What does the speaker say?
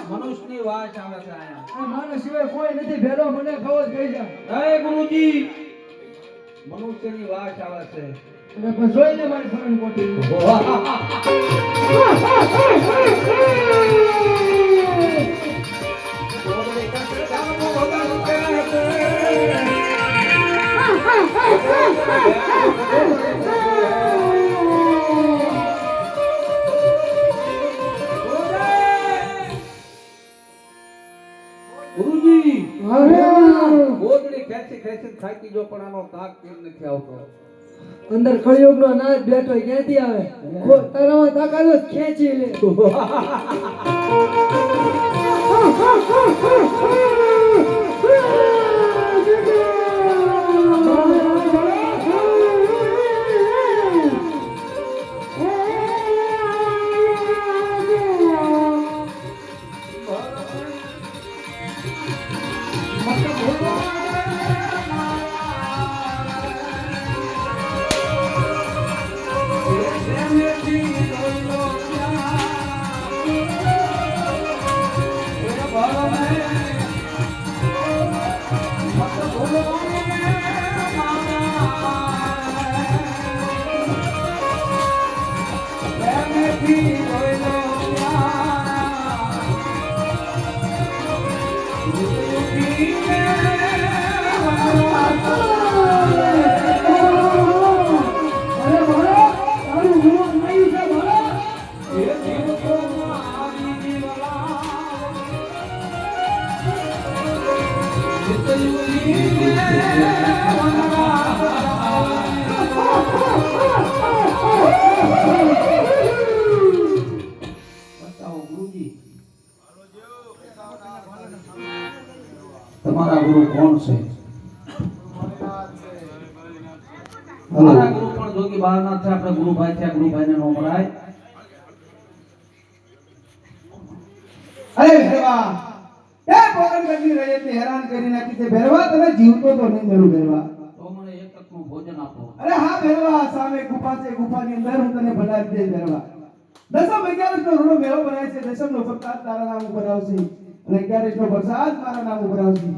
મનુષ્યની વાત આવે છે આયા મારા સિવાય કોઈ નથી ભેરો મને ખબર ગઈ જાય હે ગુરુજી મનુષ્યની વાત આવે છે અને પછી જોઈને મારી ફરણ કોટી ગુરુજી અરે ગોદડી ખેંચી ખેંચી થાકી જો પણ આનો તાક કેમ નથી આવતો અંદર કળિયુગ નો નાદ બેઠો ક્યાંથી આવે તારામાં તાકાત જ ખેંચી લે તમારા ગુરુ કોણ છે મારા ગુરુ પણ જોગી બહારના છે આપણે ગુરુભાઈ છે ગુરુભાઈને નો મળાય અરે ભેરવા એ પોકણ કરતી રયતને હેરાન કરી નાખી છે ભેરવા તમે જીવતો તો નહીં મેરું ભેરવા તો મને એક તકનું ભોજન આપો અરે હા ભેરવા સામે ગુફા છે ગુફાની અંદર હું તને ભલાવી દે ભેરવા દસમ 11 નો રૂડો મેળો ભરાય છે દસમ નો પ્રતાપ તારા નામ ઉપર આવશે અને 11 નો પ્રસાદ મારા નામ ઉપર આવશે